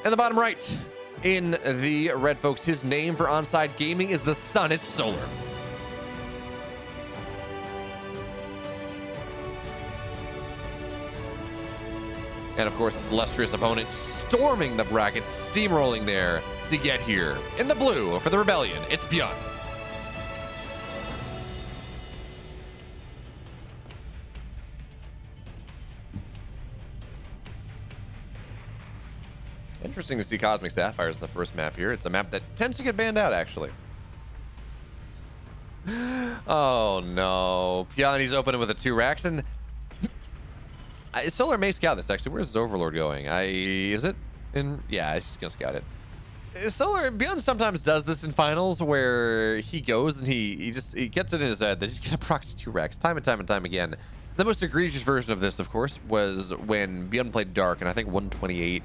In the bottom right, in the red, folks, his name for Onsyde Gaming is the sun. It's Solar. And of course, his illustrious opponent storming the bracket, steamrolling there to get here. In the blue for the Rebellion, it's Byun. Interesting to see Cosmic Sapphires in the first map here. It's a map that tends to get banned out, actually. Oh no. Byun, he's opening with a 2 racks, and Solar may scout this, actually. Where's his Overlord going? Is it in? Yeah, he's just gonna scout it. Solar, Byun sometimes does this in finals where he goes and he gets it in his head that he's gonna proxy 2 racks time and time again. The most egregious version of this, of course, was when Byun played Dark, and I think 128.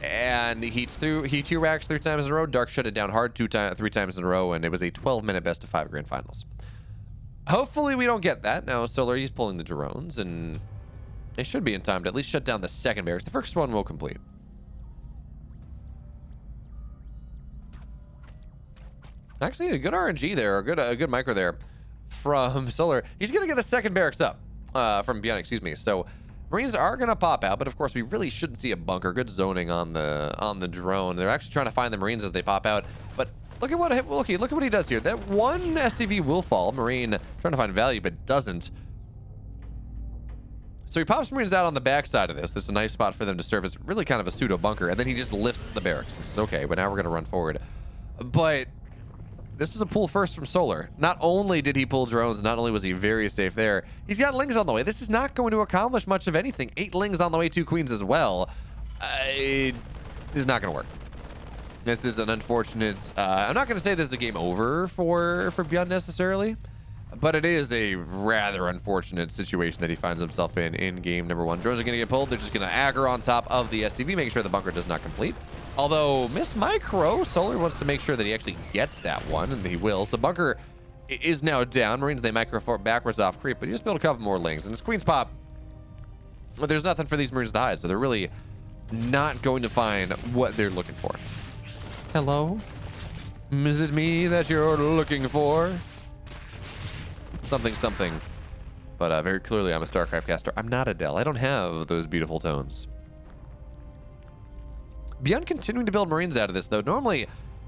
And he 2 racks 3 times in a row. Dark shut it down hard 3 times in a row, and it was a 12-minute best of 5 grand finals. Hopefully we don't get that. Now Solar, he's pulling the drones, and it should be in time to at least shut down the second barracks. The first one will complete. Actually, a good RNG there, a good micro there from Solar. He's gonna get the second barracks up from Byun, excuse me. So Marines are gonna pop out, but of course we really shouldn't see a bunker. Good zoning on the drone. They're actually trying to find the Marines as they pop out. But look at what he does here. That one SCV will fall. Marine trying to find value, but doesn't. So he pops Marines out on the backside of this. This is a nice spot for them to serve as really kind of a pseudo bunker, and then he just lifts the barracks. This is okay, but now we're gonna run forward. But this was a pull first from Solar. Not only did he pull drones, not only was he very safe there, he's got lings on the way. This is not going to accomplish much of anything. 8 lings on the way, 2 queens as well. It is not going to work. This is an unfortunate... I'm not going to say this is a game over for Byun necessarily, but it is a rather unfortunate situation that he finds himself in game number 1. Drones are going to get pulled. They're just going to aggro on top of the SCV, making sure the bunker does not complete. Although, Miss Micro, Solar wants to make sure that he actually gets that one, and he will. So bunker is now down. Marines, they micro backwards off creep, but he just built a couple more lings. And this Queen's pop, well, there's nothing for these Marines to hide, so they're really not going to find what they're looking for. Hello? Is it me that you're looking for? Something. But very clearly, I'm a StarCraft caster. I'm not Adele. I don't have those beautiful tones. Byun continuing to build Marines out of this, though. Normally,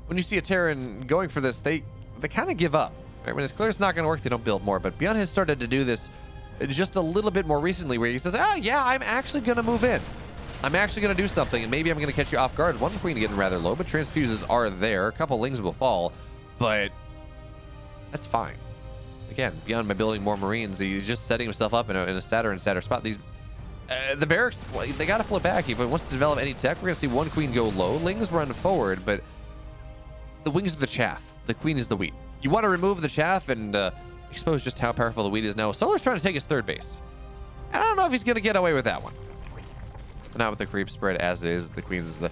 when you see a Terran going for this, they kind of give up. Right? When it's clear it's not going to work, they don't build more. But Byun has started to do this just a little bit more recently, where he says, yeah, I'm actually going to move in. I'm actually going to do something, and maybe I'm going to catch you off guard. One queen getting rather low, but transfuses are there. A couple lings will fall, but that's fine. Again, Byun, by building more Marines, he's just setting himself up in a sadder and sadder spot. These the barracks, they got to flip back. If it wants to develop any tech, we're going to see one queen go low. Lings run forward, but the wings are the chaff. The queen is the wheat. You want to remove the chaff and expose just how powerful the wheat is now. Solar's trying to take his 3rd base. And I don't know if he's going to get away with that one. But not with the creep spread as it is. The queen's the...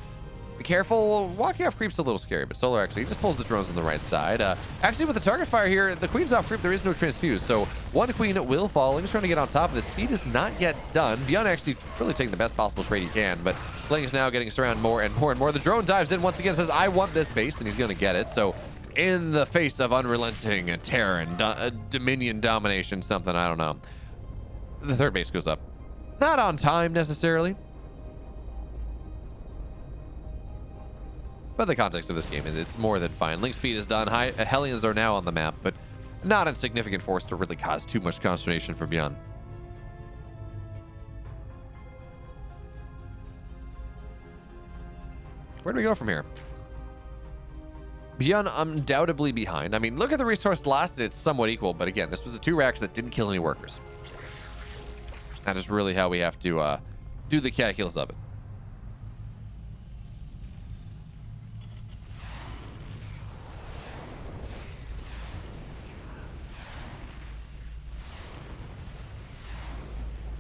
Be careful. Walking off creep's a little scary, but Solar actually just pulls the drones on the right side. Actually, with the target fire here, the queen's off creep. There is no transfuse, so one queen will fall. He's trying to get on top of this. Speed is not yet done. Byun actually really taking the best possible trade he can, but Sling is now getting surrounded more and more and more. The drone dives in once again, says, I want this base, and he's going to get it. So in the face of unrelenting Terran, Dominion domination, something, I don't know. The 3rd base goes up. Not on time, necessarily. But the context of this game is it's more than fine. Link speed is done. Hellions are now on the map, but not in significant force to really cause too much consternation for Byun. Where do we go from here? Byun undoubtedly behind. I mean, look at the resource lost. It's somewhat equal, but again, this was a 2 racks that didn't kill any workers. That is really how we have to do the calculus of it.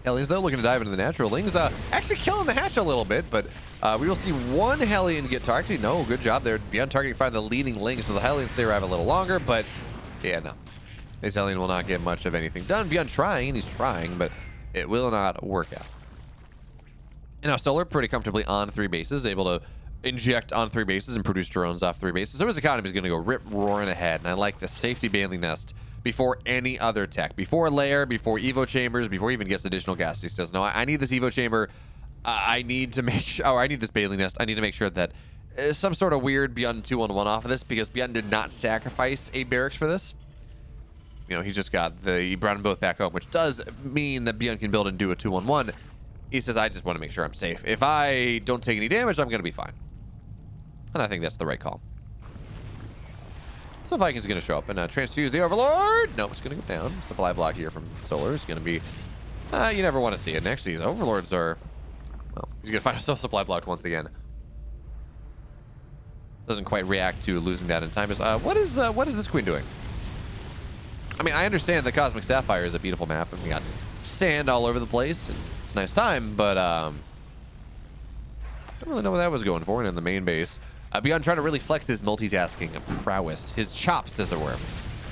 Hellions, though, looking to dive into the natural. Lings actually killing the hatch a little bit, but we will see one Hellion get targeted. No, good job there. Beyond targeting, find the leading Lings, so the Hellions stay around a little longer, but yeah, no. This Hellion will not get much of anything done. Beyond trying, he's trying, but it will not work out. And now Solar pretty comfortably on 3 bases, able to inject on 3 bases and produce drones off 3 bases. So his economy is going to go rip roaring ahead. And I like the safety Bailey Nest before any other tech, before lair, before evo chambers, before he even gets additional gas. He says, no, I need this evo chamber. I need to make sure, I need this Bailey Nest. I need to make sure that some sort of weird Byun 2-on-1 off of this, because Byun did not sacrifice a barracks for this. You know, he's just got the brought them both back home, which does mean that Byun can build and do a 2-on-1. He says, I just want to make sure I'm safe. If I don't take any damage, I'm going to be fine. And I think that's the right call. So Vikings are going to show up and transfuse the Overlord. No, it's going to go down. Supply block here from Solar is going to be... you never want to see it. And actually, his Overlords are... Well, he's going to find himself supply blocked once again. Doesn't quite react to losing that in time. What is this Queen doing? I mean, I understand the Cosmic Sapphire is a beautiful map, and we got sand all over the place. And it's a nice time, but don't really know what that was going for. And in the main base, Byun trying to really flex his multitasking prowess, his chops, as it were.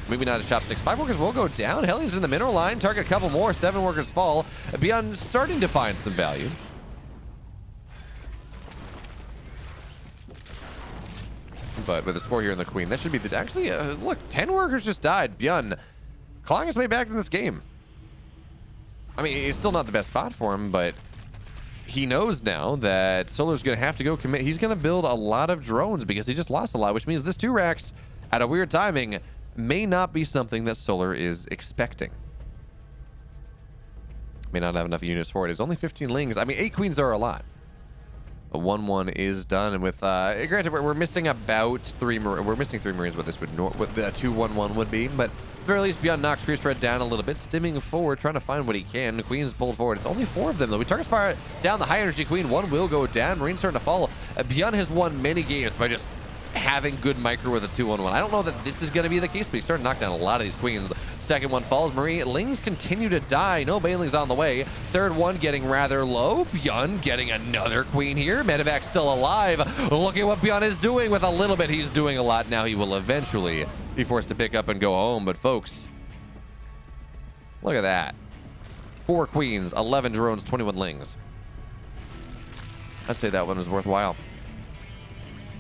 Maybe not his chopsticks. 5 workers will go down. Hellions in the mineral line. Target a couple more. 7 workers fall. Byun starting to find some value. But with the Spore here and the Queen, that should be the... Actually, look, 10 workers just died. Byun clawing his way back in this game. I mean, it's still not the best spot for him, but he knows now that Solar's going to have to go commit. He's going to build a lot of drones because he just lost a lot, which means this 2 racks at a weird timing may not be something that Solar is expecting. May not have enough units for it. It's only 15 lings. I mean, 8 queens are a lot. A 1-1 is done, and with granted we're missing about 3. We're missing 3 Marines. What this would what the 2-1-1 would be, but at the very least, Byun knocks creep spread down a little bit, stimming forward, trying to find what he can. The Queen's pulled forward. It's only 4 of them though. We target fire down the high energy Queen. 1 will go down. Marine's starting to fall. Byun has won many games by just having good micro with a 2-1-1. I don't know that this is going to be the case, but he's starting to knock down a lot of these Queens. Second one falls. Marine lings continue to die. No Bailings on the way. Third one getting rather low. Byun getting another Queen here. Medevac still alive. Look at what Byun is doing. With a little bit, he's doing a lot. Now he will eventually be forced to pick up and go home. But folks, look at that. 4 Queens, 11 drones, 21 lings. I'd say that one was worthwhile.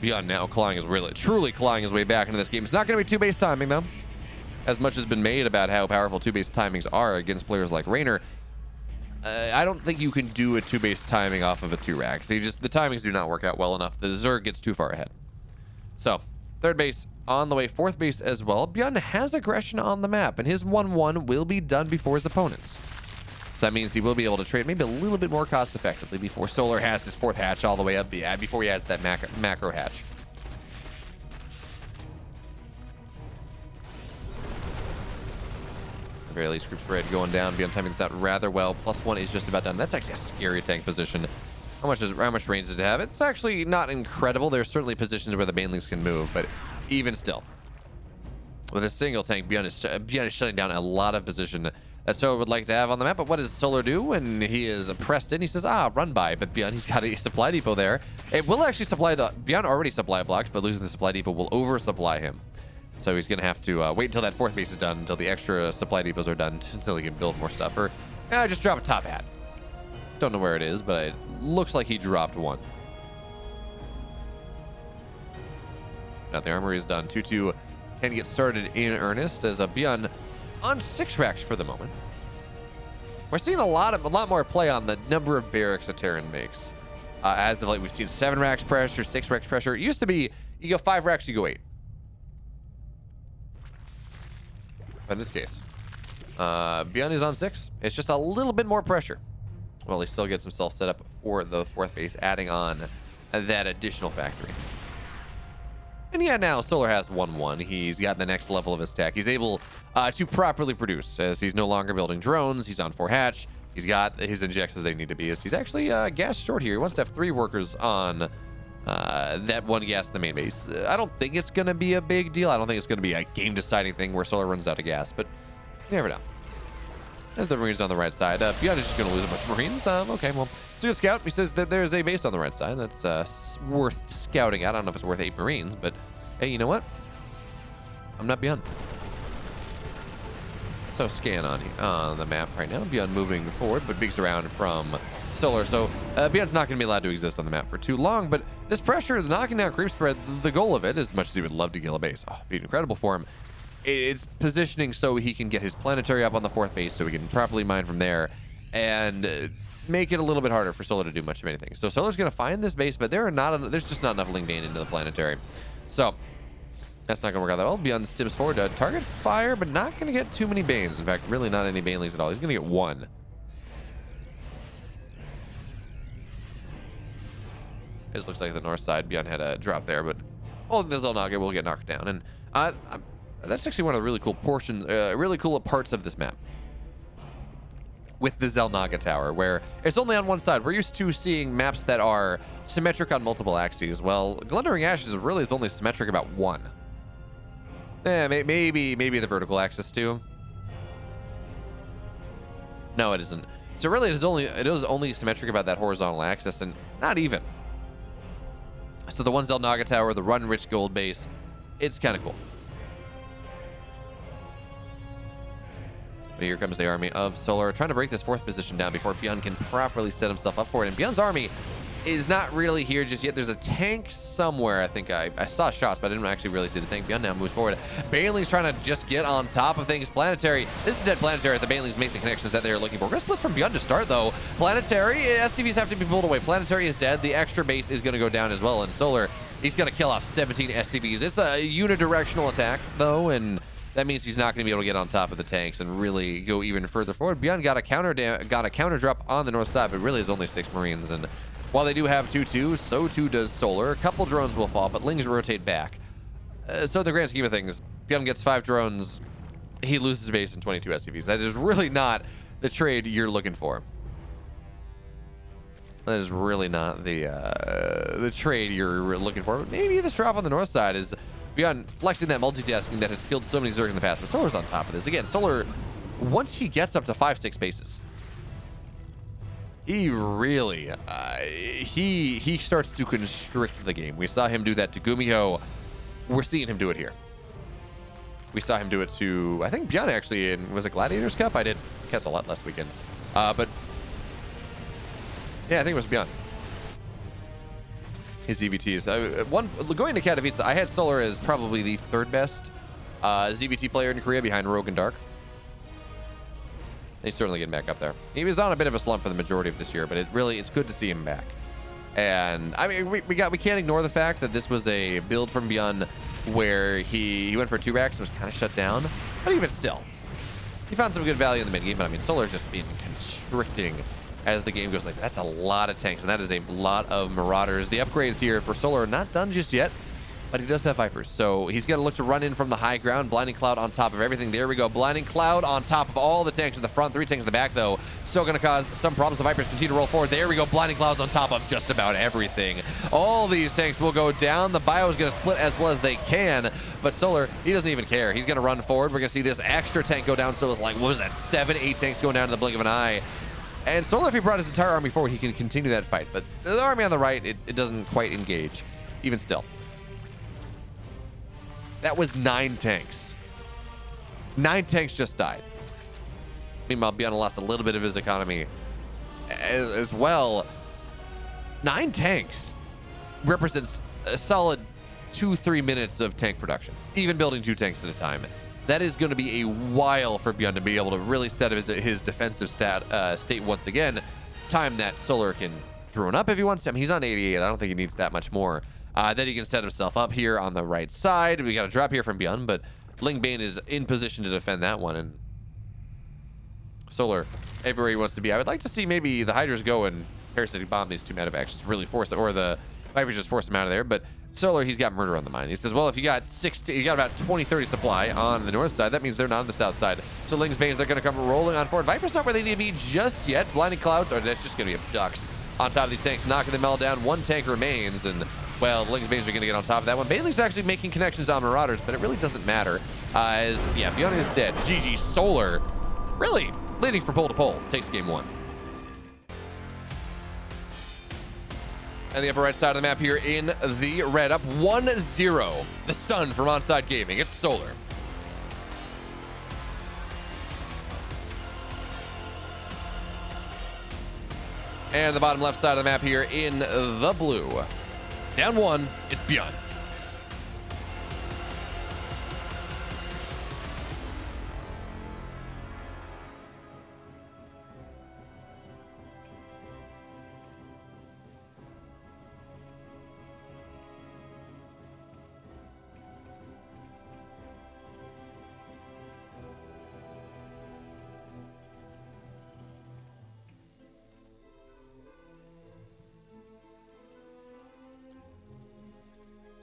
Byun now clawing his truly clawing his way back into this game. It's not going to be 2-base timing though. As much has been made about how powerful 2-base timings are against players like Raynor, I don't think you can do a 2-base timing off of a 2-rack. The timings do not work out well enough. The Zerg gets too far ahead. So, 3rd base on the way, 4th base as well. Byun has aggression on the map, and his 1-1 will be done before his opponents. So that means he will be able to trade maybe a little bit more cost effectively before Solar has his 4th hatch all the way up, before he adds that macro hatch. Very least group spread going down. Byun timing this out rather well. +1 is just about done. That's actually a scary tank position. How much range does it have? It's actually not incredible. There's certainly positions where the banelings can move, but even still, with a single tank, Byun is shutting down a lot of position that Solar would like to have on the map. But what does Solar do when he is pressed in? He says, run by. But Byun, he's got a supply depot there. It will actually supply the... Byun already supply blocked, but losing the supply depot will oversupply him. So he's going to have to wait until that 4th base is done, until the extra supply depots are done, until he can build more stuff. Or just drop a top hat. Don't know where it is, but it looks like he dropped one. Now the armory is done. 2-2 can get started in earnest as a Byun on 6 racks for the moment. We're seeing a lot more play on the number of barracks a Terran makes. As of late, we've seen 7 racks pressure, 6 racks pressure. It used to be you go 5 racks, you go 8. But in this case, Byun is on 6. It's just a little bit more pressure. Well, he still gets himself set up for the 4th base, adding on that additional factory. And yeah, now Solar has 1-1. He's got the next level of his tech. He's able to properly produce, as he's no longer building drones. He's on 4 hatch. He's got his injects as they need to be. As he's actually gas short here. He wants to have 3 workers on that 1 gas in the main base. I don't think it's going to be a big deal. I don't think it's going to be a game-deciding thing where Solar runs out of gas, but you never know. There's the Marines on the right side. Byun is just going to lose a bunch of Marines. Okay, well, it's a good scout. He says that there's a base on the right side that's worth scouting at. I don't know if it's worth 8 Marines, but hey, you know what? I'm not Byun. So scan on the map right now. Byun moving forward, but peeks around from Solar. So Byun's not going to be allowed to exist on the map for too long. But this pressure, the knocking down creep spread, the goal of it, as much as he would love to kill a base, be incredible for him. It's positioning so he can get his planetary up on the 4th base, so he can properly mine from there and make it a little bit harder for Solar to do much of anything. So Solar's going to find this base, but there's just not enough Ling Bane into the planetary. So that's not going to work out that well. Byun steps forward to target fire, but not going to get too many Banes. In fact, really not any Banelings at all. He's going to get 1. It just looks like the north side. Byun had a drop there, but holding the Xel'Naga will get knocked down. And that's actually one of the really cool portions, really cool parts of this map. With the Xel'Naga Tower, where it's only on one side. We're used to seeing maps that are symmetric on multiple axes. Well, Glundering Ashes really is only symmetric about 1. Maybe the vertical axis too. No, it isn't. So really, it is only symmetric about that horizontal axis, and not even. So the one Xel'Naga Tower, the Run Rich Gold base, it's kind of cool. But here comes the army of Solar, trying to break this 4th position down before Byun can properly set himself up for it. And Byun's army is not really here just yet. There's a tank somewhere. I think I saw shots, but I didn't actually really see the tank. Byun now moves forward. Baneling's trying to just get on top of things. Planetary. This is dead planetary. The Banelings make the connections that they're looking for. We're going to split from Byun to start, though. Planetary, SCVs have to be pulled away. Planetary is dead. The extra base is going to go down as well. And Solar, he's going to kill off 17 SCVs. It's a unidirectional attack, though, and that means he's not going to be able to get on top of the tanks and really go even further forward. Byun got a counter drop on the north side, but really is only 6 Marines. And while they do have 2-2, so too does Solar. A couple drones will fall, but Lings rotate back. So in the grand scheme of things, Byun gets 5 drones. He loses base and 22 SCVs. That is really not the trade you're looking for. That is really not the trade you're looking for. But maybe this drop on the north side is Byun flexing that multitasking that has killed so many Zergs in the past, but Solar's on top of this. Again, Solar, once he gets up to 5-6 bases, he really, he starts to constrict the game. We saw him do that to Gumiho. We're seeing him do it here. We saw him do it to, I think, Byun actually in, was it Gladiators Cup? I did catch a lot last weekend. But yeah, I think it was Byun. His EVTs. Going to Katowice, I had Solar as probably the 3rd best ZVT player in Korea behind Rogue and Dark. He's certainly getting back up there. He was on a bit of a slump for the majority of this year, but it's good to see him back. And I mean, we can't ignore the fact that this was a build from Byun where he went for 2 racks and was kind of shut down. But even still, he found some good value in the mid game. But I mean, Solar's just been constricting as the game goes. Like, that's a lot of tanks, and that is a lot of Marauders. The upgrades here for Solar are not done just yet, but he does have Vipers, so he's going to look to run in from the high ground. Blinding Cloud on top of everything. There we go. Blinding Cloud on top of all the tanks in the front. 3 tanks in the back, though. Still going to cause some problems. The Vipers continue to roll forward. There we go. Blinding Clouds on top of just about everything. All these tanks will go down. The bio is going to split as well as they can, but Solar, he doesn't even care. He's going to run forward. We're going to see this extra tank go down. So it's like, what was that? 7, 8 tanks going down in the blink of an eye. And Solar, if he brought his entire army forward, he can continue that fight. But the army on the right, it doesn't quite engage, even still. That was 9 tanks. 9 tanks just died. Meanwhile, Byun lost a little bit of his economy as well. 9 tanks represents a solid 2-3 minutes of tank production, even building 2 tanks at a time. That is going to be a while for Byun to be able to really set his defensive state once again. Time that Solar can drone up if he wants to. I mean, he's on 88. I don't think he needs that much more. Then he can set himself up here on the right side. We got a drop here from Byun, but Ling Bane is in position to defend that one. And Solar, everywhere he wants to be. I would like to see maybe the Hydras go and parasitic bomb these 2 Medivacks, really force it, or the Vipers just force him out of there. But Solar, he's got murder on the mind. He says, well, if you got about 20-30 supply on the north side, that means they're not on the south side. So Ling's Banes, they're going to come rolling on forward. Viper's not where they need to be just yet. Blinding Clouds, or that's just going to be abducts on top of these tanks, knocking them all down. 1 tank remains, and, well, Ling's Banes are going to get on top of that one. Bailey's actually making connections on Marauders, but it really doesn't matter. Yeah, Byun is dead. GG. Solar, really leading for pole to pole. Takes game 1. And the upper right side of the map here in the red, up 1-0. The sun from Onsyde Gaming. It's Solar. And the bottom left side of the map here in the blue. Down 1, it's Byun.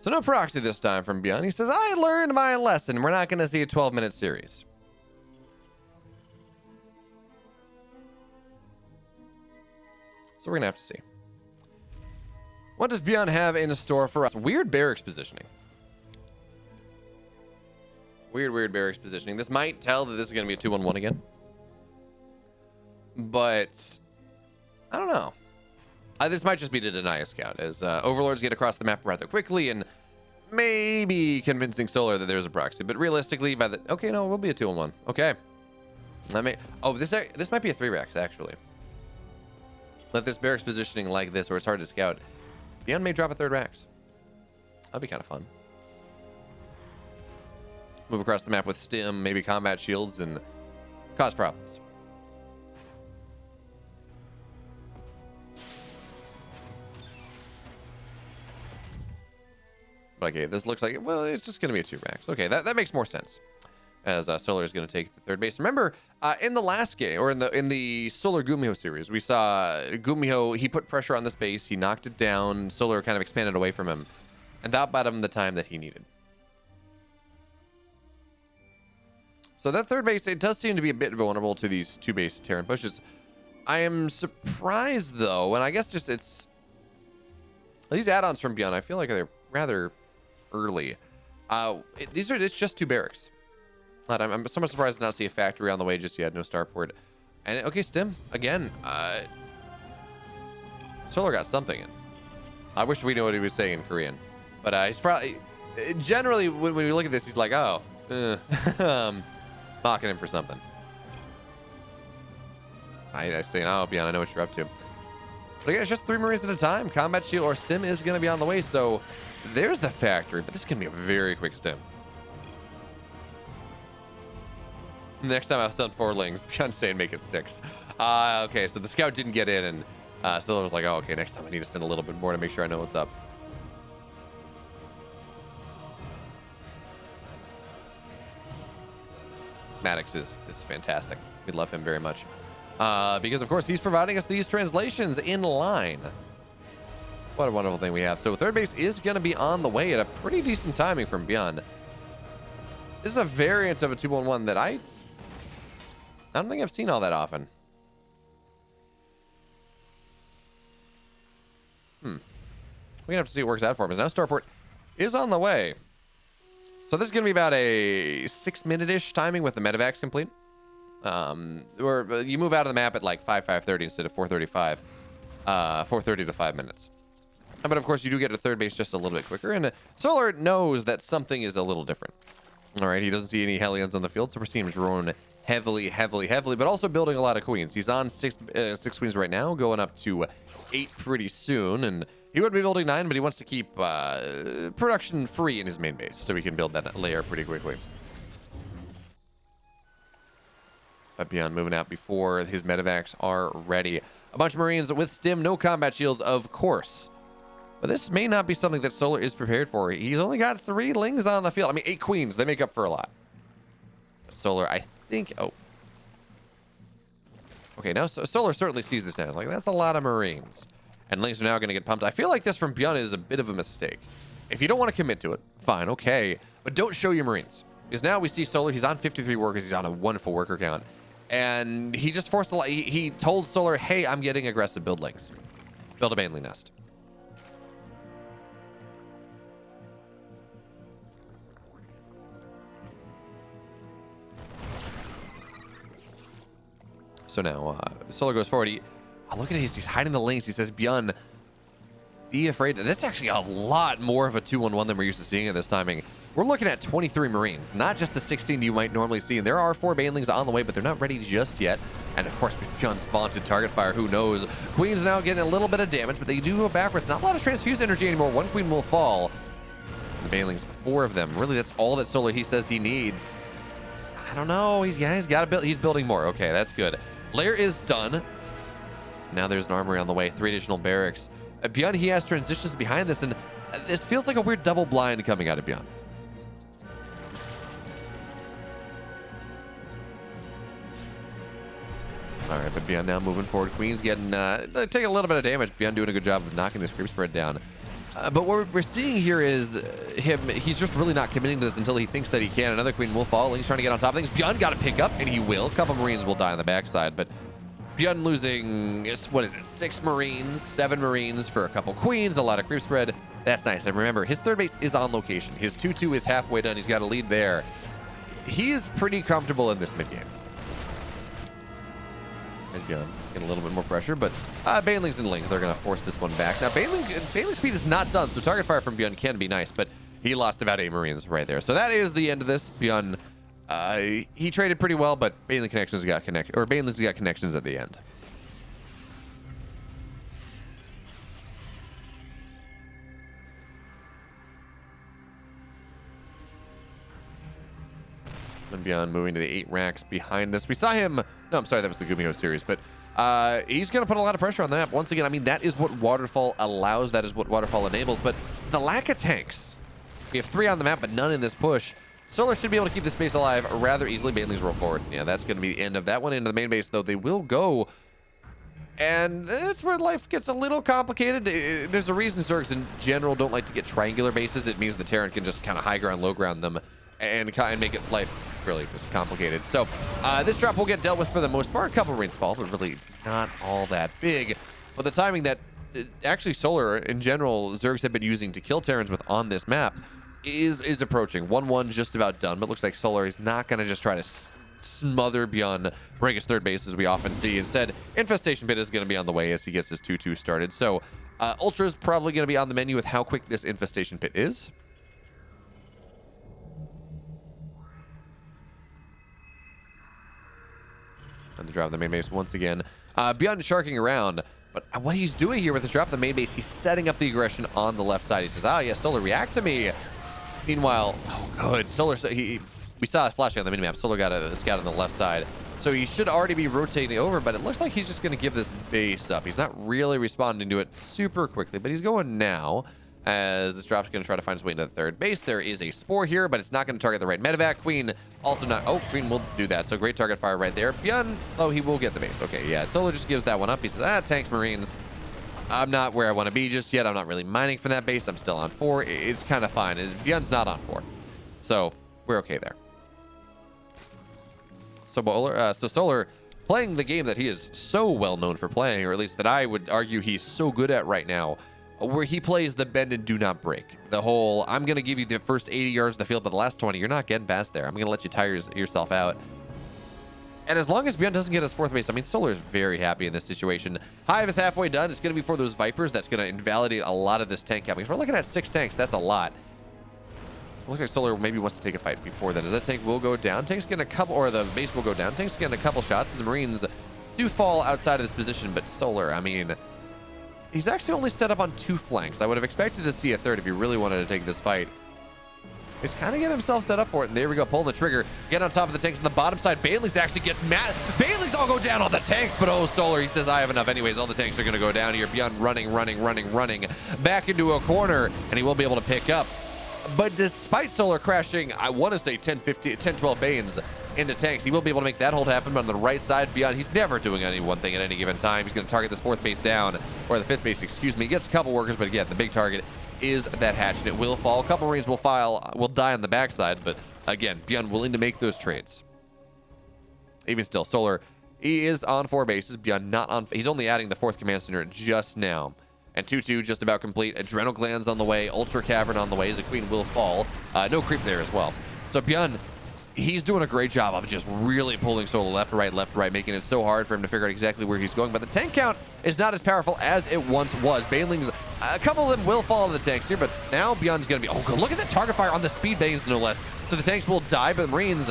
So no proxy this time from Byun. He says, I learned my lesson. We're not going to see a 12-minute series. So we're going to have to see. What does Byun have in store for us? Weird barracks positioning. Weird barracks positioning. This might tell that this is going to be a 2-1-1 again. But I don't know. This might just be to deny a scout, as overlords get across the map rather quickly and maybe convincing Solar that there's a proxy. But realistically, by the okay, no, it will be a 2-1-1. Okay, this might be a 3-racks actually. Let this barracks positioning like this, where it's hard to scout. Byun may drop a 3rd racks. That'd be kind of fun. Move across the map with stim, maybe combat shields, and cause problems. Okay, this looks like, well, it's just going to be a 2-racks. Okay, that makes more sense. As Solar is going to take the 3rd base. Remember, in the last game, or in the Solar Gumiho series, we saw Gumiho, he put pressure on this base, he knocked it down, Solar kind of expanded away from him, and that bought him the time that he needed. So that 3rd base, it does seem to be a bit vulnerable to these 2-base Terran pushes. I am surprised, though, and I guess just it's... These add-ons from Byun, I feel like they're rather early. It's just 2 barracks. I'm somewhat surprised to not see a factory on the way just yet. No starport. And okay, stim again. Solar got something in. I wish we knew what he was saying in Korean, but he's probably generally when we look at this, he's like, oh, mocking him for something. I say, oh, Byun, I know what you're up to. But again, it's just 3 Marines at a time. Combat shield or stim is going to be on the way, so there's the factory, but this is going to be a very quick stim. Next time I'll send 4 lings. Byun saying make it 6. Okay, so the scout didn't get in, and Solar was like, oh, okay, next time I need to send a little bit more to make sure I know what's up. Maddox is fantastic. We love him very much. Because, of course, he's providing us these translations in line. What a wonderful thing we have. So 3rd base is going to be on the way at a pretty decent timing from Byun. This is a variant of a 2-1-1 that I don't think I've seen all that often. We're going to have to see what works out for him. Now starport is on the way. So this is going to be about a 6-minute-ish timing with the medevacs complete. Or you move out of the map at like 5:30 instead of 4:35. 4:30 to 5 minutes. But of course, you do get to 3rd base just a little bit quicker. And Solar knows that something is a little different. All right, he doesn't see any Hellions on the field, so we're seeing him drone heavily, but also building a lot of queens. He's on 6 queens right now, going up to 8 pretty soon. And he would be building 9, but he wants to keep production free in his main base, so we can build that layer pretty quickly. But Byun moving out before his medevacs are ready. A bunch of Marines with stim, no combat shields, of course. But this may not be something that Solar is prepared for. He's only got 3 lings on the field. I mean, 8 queens. They make up for a lot. Solar, I think... Oh. Okay, now Solar certainly sees this now. It's like, that's a lot of Marines. And lings are now going to get pumped. I feel like this from Byun is a bit of a mistake. If you don't want to commit to it, fine, okay. But don't show your Marines. Because now we see Solar, he's on 53 workers. He's on a wonderful worker count. And he just forced a lot. He told Solar, hey, I'm getting aggressive, build lings. Build a Baneling nest. So now Solar goes forward. Look at this. He's hiding the lings. He says, Byun, be afraid. That's actually a lot more of a 2-1-1 than we're used to seeing at this timing. We're looking at 23 Marines, not just the 16 you might normally see. And there are 4 Banelings on the way, but they're not ready just yet. And of course, Byun's vaunted target fire, who knows? Queen's now getting a little bit of damage, but they do go backwards. Not a lot of transfuse energy anymore. One queen will fall. The Banelings, 4 of them. Really, that's all that Solar he says he needs. I don't know. He's got to build. He's building more. Okay, that's good. Lair is done. Now there's an armory on the way. 3 additional barracks. Byun, he has transitions behind this, and this feels like a weird double blind coming out of Byun. All right, but Byun now moving forward. Queen's getting taking a little bit of damage. Byun doing a good job of knocking this creep spread down. But what we're seeing here is he's just really not committing to this until he thinks that he can. Another queen will fall. He's trying to get on top of things. Byun got to pick up, and he will. A couple Marines will die on the backside, but Byun losing, what is it, 6 Marines, 7 Marines for a couple queens, a lot of creep spread. That's nice. And remember, his third base is on location. His 2-2 is halfway done. He's got a lead there. He is pretty comfortable in this mid-game. Getting a little bit more pressure, but Banelings and Lings, they're going to force this one back. Now, Baneling speed is not done, so target fire from Byun can be nice, but he lost about 8 Marines right there. So that is the end of this. Byun, he traded pretty well, but Banelings got connections at the end. And Byun moving to the 8 racks behind us. We saw him. No, I'm sorry, that was the Gumiho series, but he's going to put a lot of pressure on that. Once again, I mean, that is what Waterfall allows. That is what Waterfall enables. But the lack of tanks. We have 3 on the map, but none in this push. Solar should be able to keep this base alive rather easily. Banelings roll forward. Yeah, that's going to be the end of that one. Into the main base, though, they will go. And that's where life gets a little complicated. There's a reason Zergs in general don't like to get triangular bases. It means the Terran can just kind of high ground, low ground them and make it life really just complicated. So this drop will get dealt with for the most part. A couple Marines fall, but really not all that big. But the timing that actually Solar in general Zergs have been using to kill Terrans with on this map is approaching. 1-1 just about done, but looks like Solar is not going to just try to smother Byun, break his third base as we often see. Instead, Infestation Pit is going to be on the way as he gets his 2-2 started. So Ultra is probably going to be on the menu with how quick this Infestation Pit is. And the drop of the main base once again. Byun sharking around, but what he's doing here with the drop of the main base, he's setting up the aggression on the left side. He says, yeah, Solar, react to me. Meanwhile, oh, good. Solar, we saw a flashing on the minimap. Solar got a scout on the left side. So he should already be rotating over, but it looks like he's just going to give this base up. He's not really responding to it super quickly, but he's going now. As this drop's going to try to find its way into the third base. There is a spore here, but it's not going to target the right medevac. Queen also not. Oh, Queen will do that. So great target fire right there. Byun, oh, he will get the base. Okay, yeah. Solar just gives that one up. He says, tanks, Marines. I'm not where I want to be just yet. I'm not really mining for that base. I'm still on 4. It's kind of fine. Byun's not on 4. So we're okay there. So Solar playing the game that he is so well known for playing, or at least that I would argue he's so good at right now, where he plays the bend and do not break. The whole, I'm going to give you the first 80 yards of the field, but the last 20, you're not getting past there. I'm going to let you tire yourself out. And as long as Byun doesn't get his 4th base, I mean, Solar is very happy in this situation. Hive is halfway done. It's going to be for those Vipers. That's going to invalidate a lot of this tank capping. So we're looking at 6 tanks. That's a lot. Looks like Solar maybe wants to take a fight before then. As that tank will go down. Tank's getting a couple, or the base will go down. Tank's getting a couple shots as the Marines do fall outside of this position, but Solar, I mean, he's actually only set up on 2 flanks. I would have expected to see a third if he really wanted to take this fight. He's kind of getting himself set up for it, and there we go, pulling the trigger. Get on top of the tanks on the bottom side. Banelings actually get mad. Banelings all go down on the tanks, but oh, Solar, he says, I have enough anyways. All the tanks are going to go down here. Byun running back into a corner, and he will be able to pick up. But despite Solar crashing, I want to say 10, 12 Banes into tanks, he will be able to make that hold happen. But on the right side, Byun, he's never doing any one thing at any given time. He's going to target this 4th base down, or the 5th base, excuse me. He gets a couple workers, but again, the big target is that hatch, and it will fall. A couple Marines will die on the backside, but again, Byun willing to make those trades. Even still, Solar, he is on 4 bases. Byun not on. He's only adding the 4th command center just now. And 2-2 just about complete. Adrenal glands on the way. Ultra cavern on the way. The Queen will fall. No creep there as well. So Byun, he's doing a great job of just really pulling Solar left, right, making it so hard for him to figure out exactly where he's going. But the tank count is not as powerful as it once was. Banelings, a couple of them will fall in the tanks here, but now Byun's going to be... Oh, good. Look at the target fire on the speed Banes, no less. So the tanks will die, but the Marines,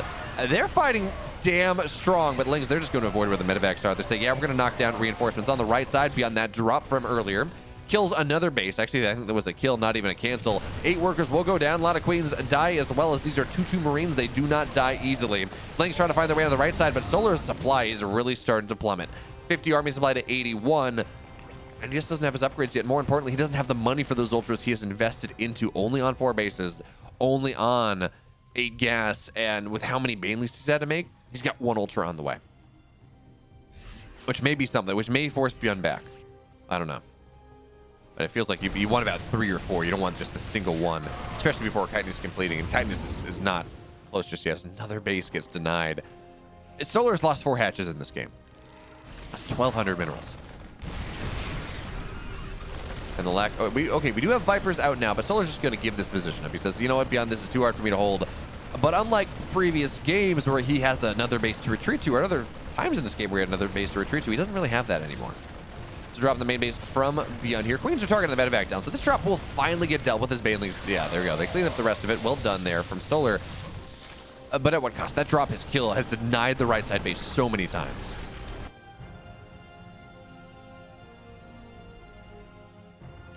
they're fighting damn strong, but Lings, they're just going to avoid where the medevacs are. They're saying, yeah, we're going to knock down reinforcements on the right side beyond that drop from earlier. Kills another base. Actually, I think there was a kill, not even a cancel. 8 workers will go down. A lot of queens die as well, as these are 2-2 marines. They do not die easily. Lings trying to find their way on the right side, but Solar's supply is really starting to plummet. 50 army supply to 81. And he just doesn't have his upgrades yet. More importantly, he doesn't have the money for those ultras he has invested into only on 4 bases, only on 8 gas, and with how many Baneleys he's had to make, he's got 1 ultra on the way. Which may be something, which may force Byun back. I don't know. But it feels like you want about 3 or 4. You don't want just the single one, especially before Chitinous is completing. And Chitinous is not close just yet. As another base gets denied. Solar's lost 4 hatches in this game. That's 1,200 minerals. And the lack... we do have Vipers out now, but Solar's just going to give this position up. He says, you know what, Beyond, this is too hard for me to hold. But unlike previous games where he has another base to retreat to, or other times in this game where he had another base to retreat to, he doesn't really have that anymore. So dropping the main base from Beyond here. Queens are targeting the medevac down, so this drop will finally get dealt with as Banelings. Yeah, there we go. They clean up the rest of it. Well done there from Solar. But at what cost? That drop, his kill, has denied the right side base so many times.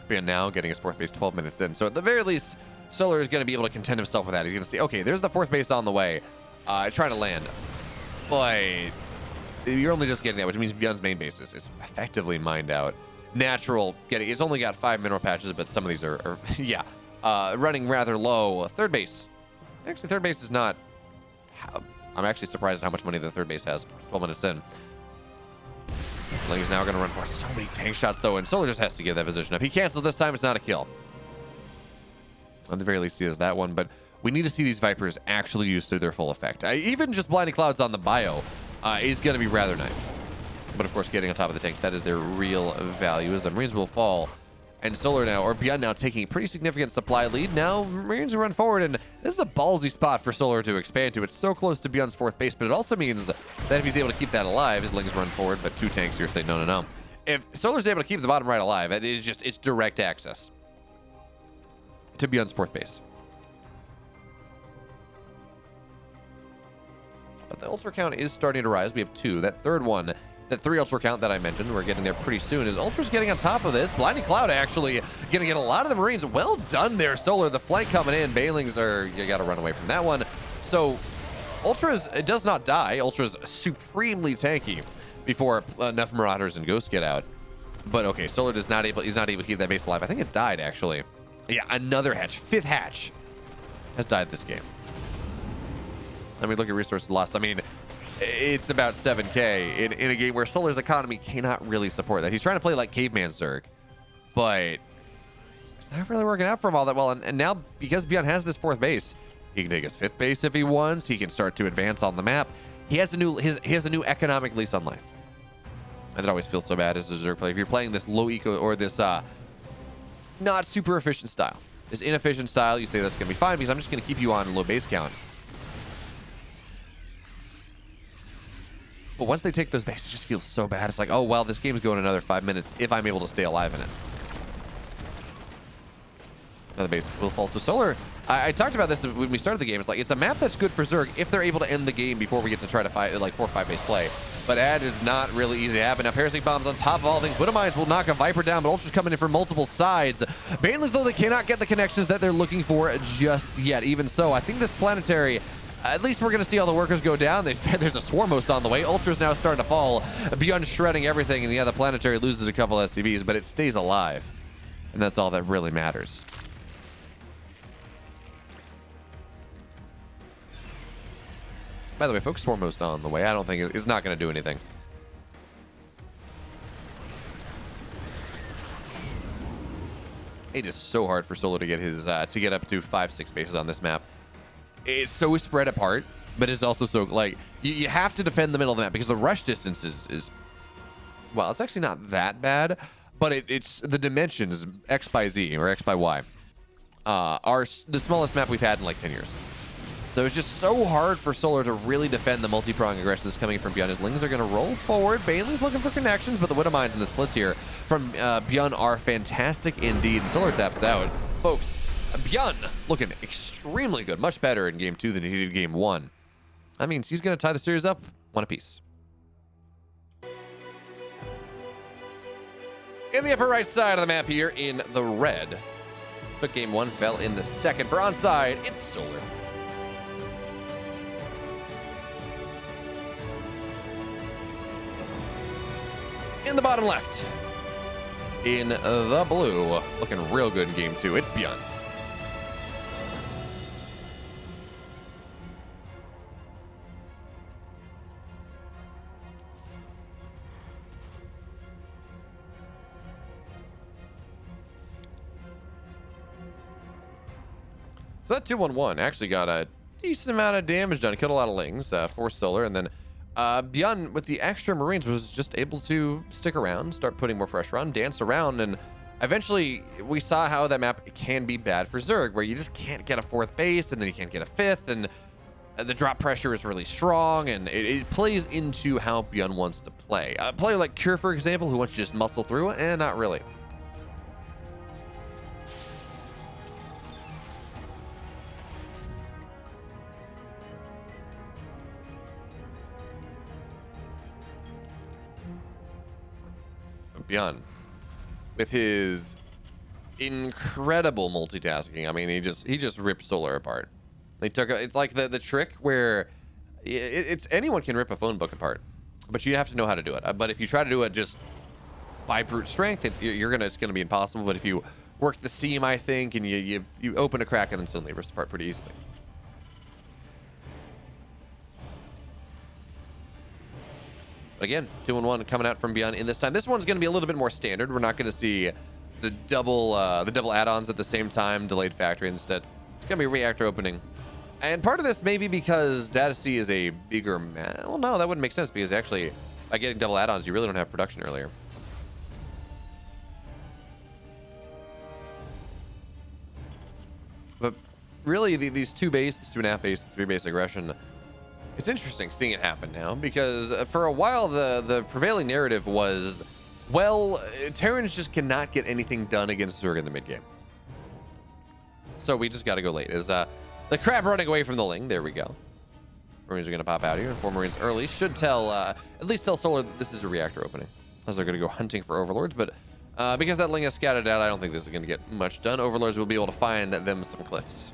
And now getting his 4th base 12 minutes in. So at the very least, Solar is going to be able to contend himself with that. He's going to see, okay, there's the 4th base on the way. Trying to land. But you're only just getting that, which means Byun's main base is effectively mined out. Natural getting, it's only got 5 mineral patches, but some of these are yeah, running rather low. 3rd base. Actually, 3rd base is not, I'm actually surprised at how much money the 3rd base has 12 minutes in. He's now going to run for so many tank shots, though, and Solar just has to give that position up. He cancels this time. It's not a kill. At the very least, he has that one, but we need to see these Vipers actually used to their full effect. Even just blinding clouds on the bio is going to be rather nice. But, of course, getting on top of the tanks, that is their real value, as the Marines will fall. And Solar now, or Byun now, taking a pretty significant supply lead. Now, Marines run forward, and this is a ballsy spot for Solar to expand to. It's so close to Byun's 4th base, but it also means that if he's able to keep that alive, his Lings run forward, but 2 tanks here say no. If Solar's able to keep the bottom right alive, it's direct access to Byun's 4th base. But the ultra count is starting to rise. We have 2. That 3rd one, that 3 ultra count that I mentioned, we're getting there pretty soon, is Ultra's getting on top of this. Blinding Cloud actually going to get a lot of the Marines. Well done there, Solar. The flank coming in. Banelings are, you got to run away from that one. So Ultra's, it does not die. Ultra's supremely tanky before enough Marauders and Ghosts get out. But okay, Solar is not able, he's not able to keep that base alive. I think it died, actually. Yeah, another hatch. 5th hatch has died this game. I mean, look at resources lost. I mean, it's about 7K in a game where Solar's economy cannot really support that. He's trying to play like Caveman Zerg, but it's not really working out for him all that well. And now, because Byun has this 4th base, he can take his 5th base if he wants. He can start to advance on the map. He has a new economic lease on life. And it always feels so bad as a Zerg player. If you're playing this low eco or this not super efficient style, this inefficient style, you say that's going to be fine because I'm just going to keep you on low base count. But once they take those bases, it just feels so bad. It's like, oh, well, this game's going another 5 minutes if I'm able to stay alive in it. Another base will fall. So Solar, I talked about this when we started the game. It's like, it's a map that's good for Zerg if they're able to end the game before we get to try to fight like 4 or 5 base play. But that is not really easy to happen. Now, Parasite Bombs on top of all things. Widow Mines will knock a Viper down, but Ultra's coming in from multiple sides. Banelings, though, they cannot get the connections that they're looking for just yet. Even so, I think this planetary, at least we're going to see all the workers go down. There's a Swarm Host on the way. Ultra's now starting to fall. Byun shredding everything, and yeah, the planetary loses a couple SCVs, but it stays alive. And that's all that really matters. By the way, folks, Swarm Host on the way. I don't think it's not going to do anything. It is so hard for Solar to get his to get up to 5-6 bases on this map. It's so spread apart, but it's also so like you have to defend the middle of the map because the rush distance is well, it's actually not that bad, but it's the dimensions X by Z or X by Y are the smallest map we've had in like 10 years. So it's just so hard for Solar to really defend the multi-prong aggression that's coming from Byun. His Lings are going to roll forward. Bailey's looking for connections, but the Widow Mines and the splits here from Byun are fantastic indeed. And Solar taps out. Folks, Byun looking extremely good. Much better in Game 2 than he did in Game 1. That means he's going to tie the series up 1 apiece. In the upper right side of the map here in the red. Took game 1, fell in the second. For Onsyde, it's Solar. In the bottom left, in the blue, looking real good in game 2, it's Byun. So that 2-1-1 actually got a decent amount of damage done. Killed a lot of Lings for Solar, and then Byun, with the extra Marines, was just able to stick around, start putting more pressure on, dance around, and eventually we saw how that map can be bad for Zerg, where you just can't get a 4th base, and then you can't get a 5th, and the drop pressure is really strong, and it plays into how Byun wants to play. A player like Cure, for example, who wants to just muscle through it, and not really. Byun, with his incredible multitasking, I mean, he just ripped Solar apart. They took it's like the trick where it's anyone can rip a phone book apart, but you have to know how to do it. But if you try to do it just by brute strength, it's gonna be impossible. But if you work the seam, I think, and you open a crack and then suddenly rips apart pretty easily. Again, 2-1 coming out from Byun in this time. This one's going to be a little bit more standard. We're not going to see the double add-ons at the same time, delayed factory instead. It's going to be reactor opening. And part of this may be because Data C is a bigger map. Well, no, that wouldn't make sense because actually, by getting double add-ons, you really don't have production earlier. But really, these 2 base, 2.5 base, 3 base aggression, it's interesting seeing it happen now, because for a while the prevailing narrative was, well, Terrans just cannot get anything done against Zerg in the mid game. So we just got to go late. Is the crab running away from the Ling? There we go. Marines are going to pop out here, and 4 Marines early should tell at least tell Solar that this is a reactor opening, as they're going to go hunting for Overlords. But because that Ling is scattered out, I don't think this is going to get much done. Overlords will be able to find them some cliffs.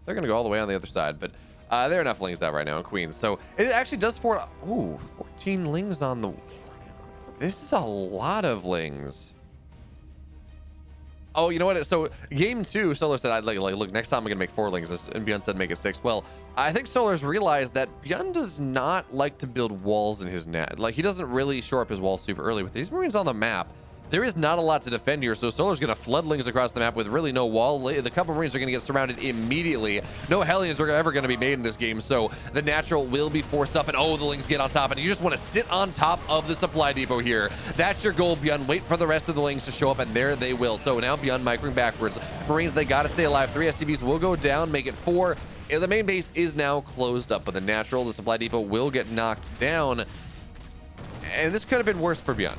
They're going to go all the way on the other side, but there are enough Lings out right now in Queens. So it actually does 14 Lings on the... This is a lot of Lings. Oh, you know what? So game 2, Solar said, look, next time I'm going to make 4 Lings, and Byun said make it 6. Well, I think Solar's realized that Byun does not like to build walls in his net. Like, he doesn't really shore up his walls super early. With these Marines on the map, there is not a lot to defend here, so Solar's going to flood Lings across the map with really no wall. The couple Marines are going to get surrounded immediately. No Hellions are ever going to be made in this game, so the natural will be forced up, and the Lings get on top, and you just want to sit on top of the supply depot here. That's your goal, Byun. Wait for the rest of the Lings to show up, and there they will. So now Byun microing backwards. Marines, they got to stay alive. 3 SCVs will go down, make it 4. And the main base is now closed up, but the natural, the supply depot will get knocked down, and this could have been worse for Byun.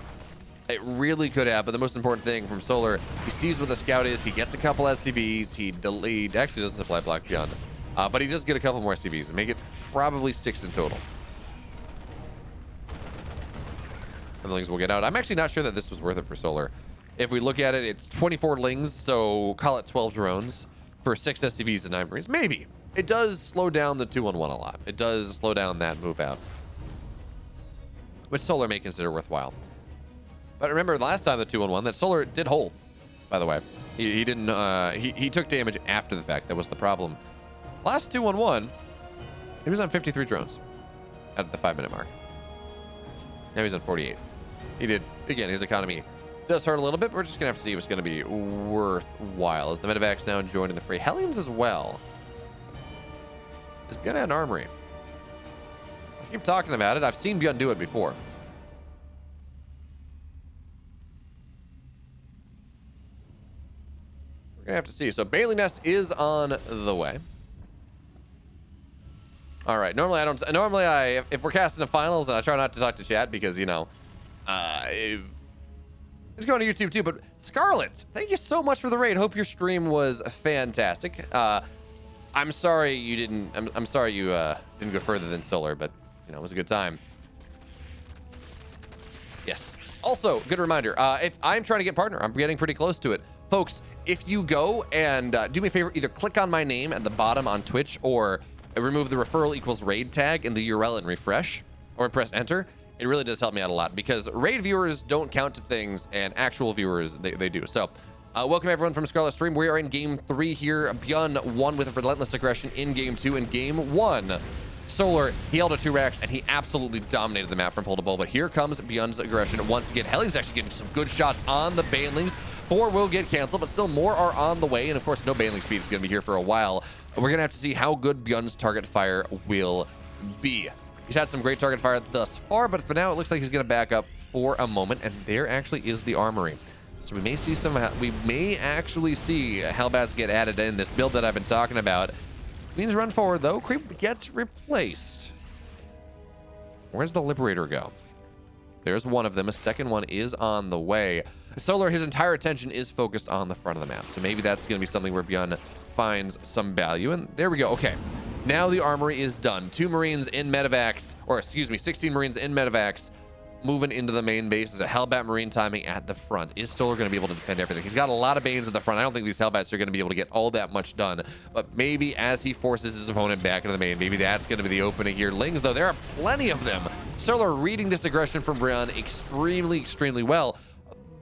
It really could have, but the most important thing from Solar, he sees what the scout is, he gets a couple SCVs, he actually doesn't supply block Byun, but he does get a couple more SCVs and make it probably 6 in total. And the Lings will get out. I'm actually not sure that this was worth it for Solar. If we look at it, it's 24 Lings, so call it 12 drones for 6 SCVs and 9 Marines. Maybe. It does slow down the 2-1-1 a lot. It does slow down that move out, which Solar may consider worthwhile. But remember, last time the 2-1-1, that Solar did hold, by the way. He didn't, he took damage after the fact. That was the problem. Last 2-1-1, he was on 53 drones at the 5-minute mark. Now he's on 48. He did, again, his economy does hurt a little bit, but we're just going to have to see if it's going to be worthwhile. As the medevacs now joined in the fray. Hellions as well. Is Byun an armory? I keep talking about it. I've seen Byun do it before. We're gonna have to see. So Bailey Nest is on the way. All right. Normally if we're casting the finals, and I try not to talk to chat because, you know, It's going to YouTube too, but Scarlet, thank you so much for the raid. Hope your stream was fantastic. I'm sorry you didn't. I'm sorry you didn't go further than Solar, but you know it was a good time. Yes. Also, good reminder. If I'm trying to get partner, I'm getting pretty close to it, folks. If you go and do me a favor, either click on my name at the bottom on Twitch or remove the referral equals raid tag in the URL and refresh, or press enter. It really does help me out a lot because raid viewers don't count to things and actual viewers, they do. So welcome everyone from Scarlet Stream. We are in game 3 here. Byun won with relentless aggression in game 2. In game 1, Solar, he held a 2 racks and he absolutely dominated the map from pole to pole. But here comes Byun's aggression once again. Helling's actually getting some good shots on the Banelings. 4 will get canceled, but still more are on the way. And of course, no Baneling speed is going to be here for a while. We're going to have to see how good Byun's target fire will be. He's had some great target fire thus far, but for now, it looks like he's going to back up for a moment, and there actually is the armory. So we may see we may actually see Hellbats get added in this build that I've been talking about. Queens run forward, though. Creep gets replaced. Where's the Liberator go? There's one of them. A second one is on the way. Solar, his entire attention is focused on the front of the map, so maybe that's going to be something where Byun finds some value, and there we go. Okay. Now the armory is done. 2 Marines in medevacs, or excuse me, 16 Marines in medevacs, moving into the main base. Is a Hellbat Marine timing at the front. Is Solar going to be able to defend everything? He's got a lot of Banes at the front. I don't think these Hellbats are going to be able to get all that much done, but maybe as he forces his opponent back into the main, maybe that's going to be the opening here. Lings, though, there are plenty of them. Solar reading this aggression from Byun extremely well.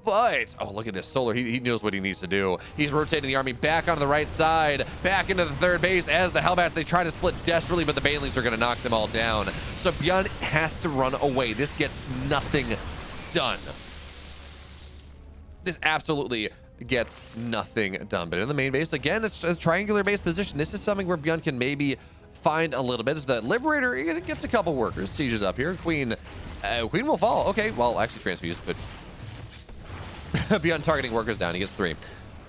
But, oh, look at this. Solar, he knows what he needs to do. He's rotating the army back onto the right side, back into the third base as the Hellbats, they try to split desperately, but the Banelings are going to knock them all down. So Byun has to run away. This gets nothing done. This absolutely gets nothing done. But in the main base, again, it's a triangular base position. This is something where Byun can maybe find a little bit. As the Liberator gets a couple workers. Sieges up here. Queen will fall. Okay, well, actually transfused, but Byun targeting workers down. He gets 3.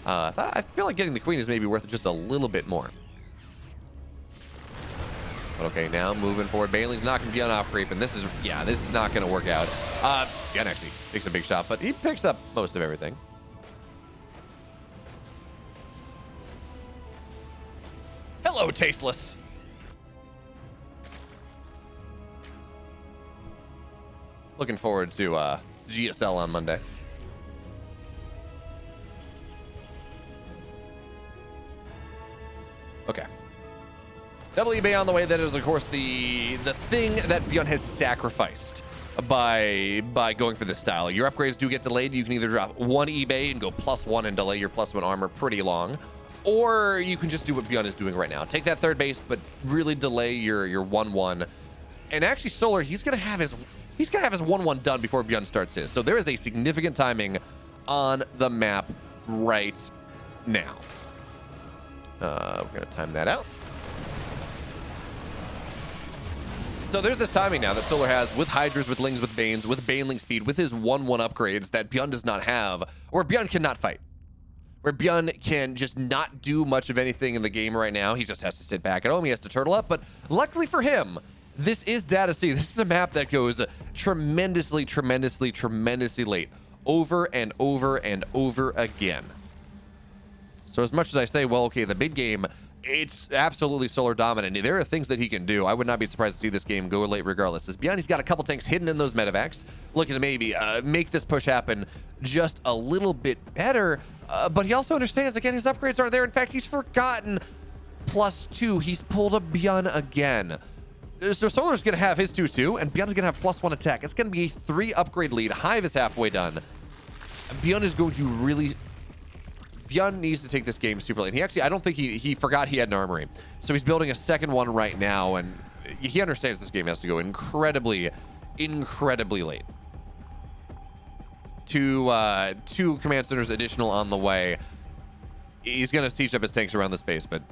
I feel like getting the Queen is maybe worth just a little bit more. But okay, now moving forward. Bailey's knocking Byun off creep, and this is not going to work out. Byun actually takes a big shot, but he picks up most of everything. Hello, Tasteless. Looking forward to GSL on Monday. Okay. Double eBay on the way. That is, of course, the thing that Byun has sacrificed by going for this style. Your upgrades do get delayed. You can either drop 1 eBay and go +1 and delay your +1 armor pretty long, or you can just do what Byun is doing right now. Take that third base, but really delay your 1-1. And actually, Solar, he's gonna have his 1-1 done before Byun starts his. So there is a significant timing on the map right now. We're gonna time that out. So there's this timing now that Solar has with Hydras, with Lings, with Banes, with Baneling speed, with his 1-1 upgrades that Byun does not have, or Byun cannot fight. Where Byun can just not do much of anything in the game right now. He just has to sit back at home. He has to turtle up. But luckily for him, this is Data C. This is a map that goes tremendously late. Over and over and over again. So as much as I say, well, okay, the mid game, it's absolutely Solar dominant. There are things that he can do. I would not be surprised to see this game go late regardless. As Byun, he's got a couple tanks hidden in those medevacs, looking to maybe make this push happen just a little bit better. But he also understands, again, his upgrades aren't there. In fact, he's forgotten +2. He's pulled a Byun again. So Solar's going to have his 2-2, and Byun's going to have +1 attack. It's going to be a 3 upgrade lead. Hive is halfway done. Byun is going to really... Byun needs to take this game super late. He actually, I don't think he forgot he had an armory. So he's building a second one right now, and he understands this game has to go incredibly late. Two command centers additional on the way. He's going to siege up his tanks around the space, but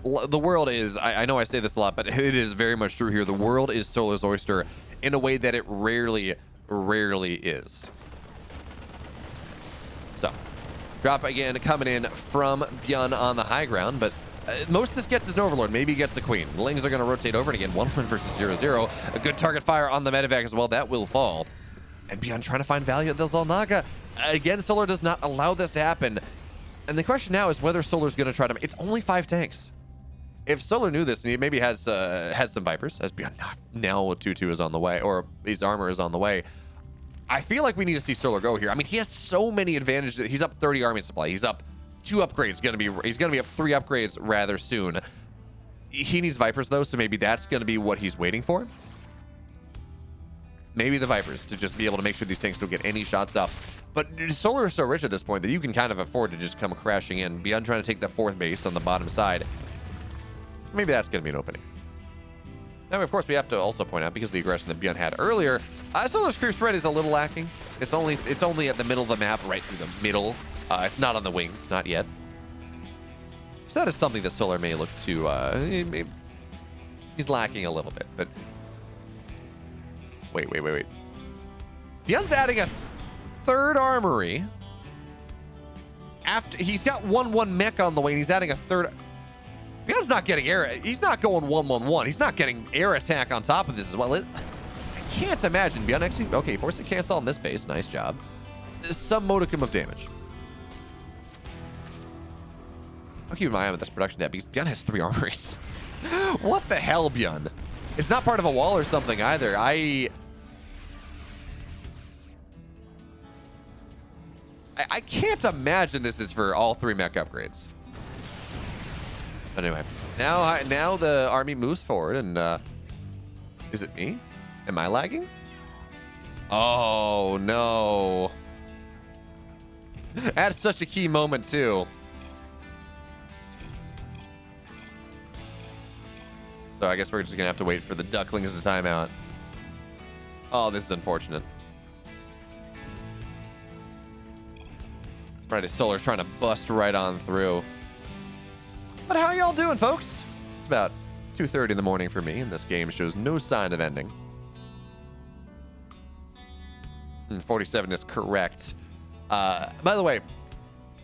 the world is, I know I say this a lot, but it is very much true here. The world is Solar's oyster in a way that it rarely is. So, drop again coming in from Byun on the high ground, but most of this gets is an Overlord. Maybe he gets a Queen. The Lings are going to rotate over, and again, 1-1 versus 0-0. A good target fire on the medevac as well. That will fall. And Byun trying to find value at the Zalnaga. again, Solar does not allow this to happen. And the question now is whether Solar's going to try to... It's only 5 tanks. If Solar knew this and he maybe has had some Vipers, as Byun now 2-2 is on the way, or his armor is on the way, I feel like we need to see Solar go here. I mean, he has so many advantages. He's up 30 army supply. He's up 2 upgrades. He's going to be up 3 upgrades rather soon. He needs Vipers, though, so maybe that's going to be what he's waiting for. Maybe the Vipers to just be able to make sure these tanks don't get any shots up. But Solar is so rich at this point that you can kind of afford to just come crashing in. Byun trying to take the 4th base on the bottom side. Maybe that's going to be an opening. Now, of course, we have to also point out, because of the aggression that Byun had earlier, Solar's creep spread is a little lacking. It's only at the middle of the map, right through the middle. It's not on the wings, not yet. So that is something that Solar may look to... he's lacking a little bit, but... Wait. Byun's adding a 3rd armory. After he's got 1-1 mech on the way, and he's adding a 3rd... Byun's not getting air. He's not going 1-1-1. He's not getting air attack on top of this as well. I can't imagine Byun actually... Okay, forced to cancel on this base. Nice job. Some modicum of damage. I'll keep my eye on this production tab because Byun has 3 armories. What the hell, Byun? It's not part of a wall or something either. I can't imagine this is for all 3 mech upgrades. But anyway, now the army moves forward, and is it me? Am I lagging? Oh no! That's such a key moment too. So I guess we're just gonna have to wait for the ducklings to time out. Oh, this is unfortunate. Right, Solar's trying to bust right on through. But how y'all doing, folks? It's about 2:30 in the morning for me, and this game shows no sign of ending. 47 is correct. By the way,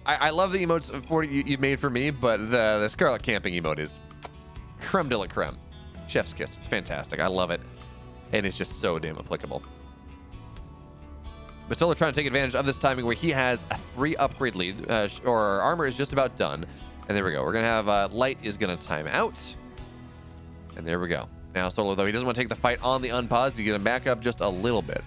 I love the emotes you've made for me, but the Scarlet Camping emote is creme de la creme. Chef's kiss. It's fantastic. I love it. And it's just so damn applicable. But Solar trying to take advantage of this timing where he has a 3 upgrade lead, or armor is just about done. And there we go. We're going to have Light is going to time out. And there we go. Now Solar, though, he doesn't want to take the fight on the unpause. He's going to back up just a little bit.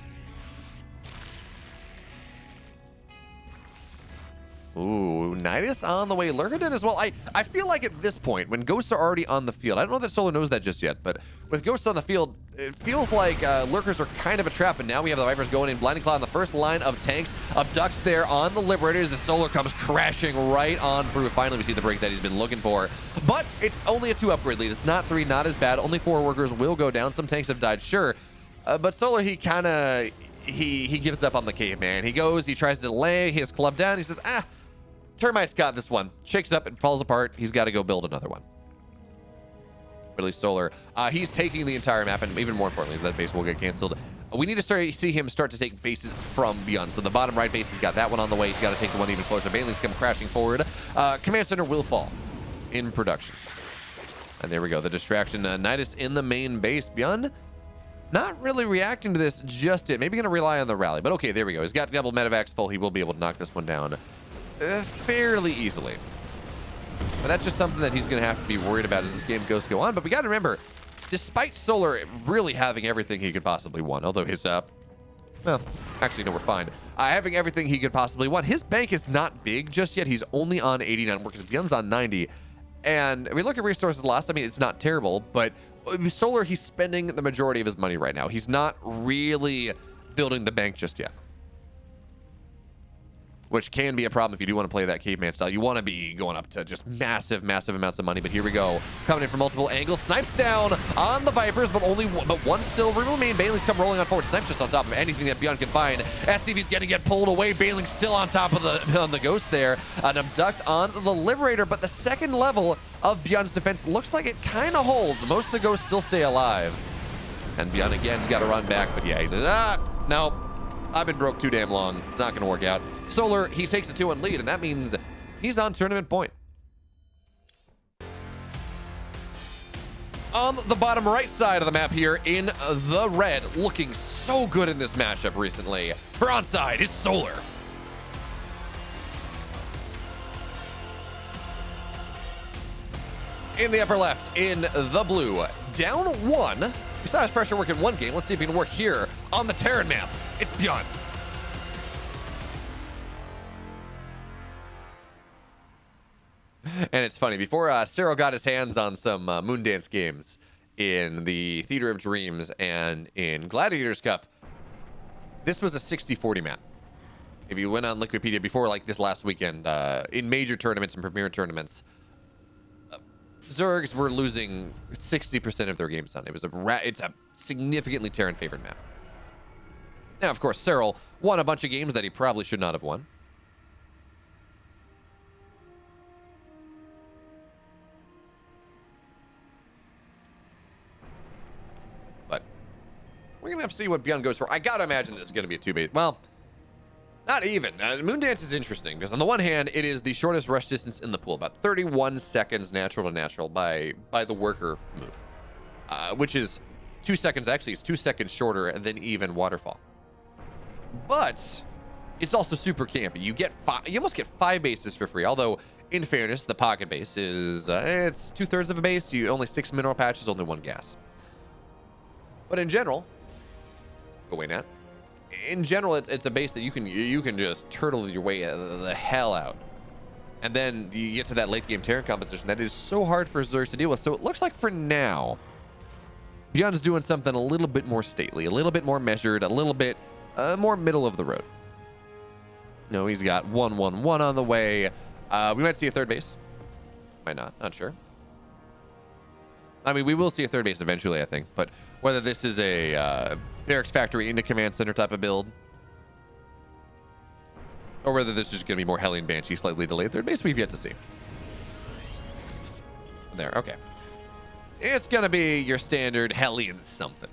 Ooh, Nidus on the way. Lurker did as well. I feel like at this point, when Ghosts are already on the field, I don't know that Solar knows that just yet, but with Ghosts on the field, it feels like Lurkers are kind of a trap, and now we have the Vipers going in. Blinding Claw on the first line of tanks. Abducts there on the Liberators. The Solar comes crashing right on through. Finally, we see the break that he's been looking for. But it's only a 2 upgrade lead. It's not 3, not as bad. Only 4 workers will go down. Some tanks have died, sure. But Solar, he kind of... He gives up on the caveman. He goes, he tries to delay his club down. He says, Termites got this one. Shakes up and falls apart. He's got to go build another one. But at least Solar, he's taking the entire map, and even more importantly is that base will get canceled. We need to see him start to take bases from Byun. So the bottom right base, he's got that one on the way. He's got to take the one even closer. Banelings come crashing forward. Command center will fall in production. And there we go. The distraction. Nidus in the main base. Byun not really reacting to this just yet. Maybe going to rely on the rally. But okay, there we go. He's got double medevacs full. He will be able to knock this one down fairly easily. But that's just something that he's going to have to be worried about as this game goes to go on. But we got to remember, despite Solar really having everything he could possibly want, although his, well, actually, no, we're fine. Having everything he could possibly want, his bank is not big just yet. He's only on 89 workers. Byun's on 90. And we look at resources lost. I mean, it's not terrible, but Solar, he's spending the majority of his money right now. He's not really building the bank just yet, which can be a problem if you do want to play that caveman style. You want to be going up to just massive amounts of money. But here we go, coming in from multiple angles. Snipes down on the Vipers, but one still remain. Bailey's come rolling on forward. Snipes just on top of anything that Byun can find. SCV's going to get pulled away. Bailey's still on top of the Ghost there. An abduct on the Liberator, but the second level of Byun's defense looks like it kind of holds. Most of the Ghosts still stay alive. And Byun again's got to run back, but yeah, he says, no. I've been broke too damn long. Not going to work out. Solar, he takes a 2-1 lead, and that means he's on tournament point. On the bottom right side of the map here in the red, looking so good in this matchup recently. For Onsyde is Solar. in the upper left, in the blue. Down 1. We saw his pressure work in one game. Let's see if he can work here on the Terran map. It's Byun. And it's funny, before Cyril got his hands on some Moondance games in the Theater of Dreams and in Gladiators Cup, this was a 60-40 map. If you went on Wikipedia before, like this last weekend, in major tournaments and premier tournaments, Zergs were losing 60% of their games on. It's a significantly Terran favored map. Now, of course, Cyril won a bunch of games that he probably should not have won. But we're going to have to see what Byun goes for. I got to imagine this is going to be a 2-base. Well, not even. Moondance is interesting because on the one hand, it is the shortest rush distance in the pool, about 31 seconds natural to natural by the worker move, which is 2 seconds. Actually, it's 2 seconds shorter than even waterfall. But it's also super campy. You almost get 5 bases for free. Although, in fairness, the pocket base is it's 2/3 of a base. You only 6 mineral patches, only 1 gas. But in general, go away, Nat. In general, it's a base that you can just turtle your way the hell out, and then you get to that late game Terran composition that is so hard for Zergs to deal with. So it looks like for now, Byun's doing something a little bit more stately, a little bit more measured, a little bit more middle of the road. No, he's got 1-1-1 on the way. We might see a 3rd base, might not sure. I mean, we will see a 3rd base eventually, I think, but whether this is a Barracks Factory into Command Center type of build, or whether this is just going to be more Hellion Banshee, slightly delayed 3rd base, we've yet to see. There, okay. It's going to be your standard Hellion something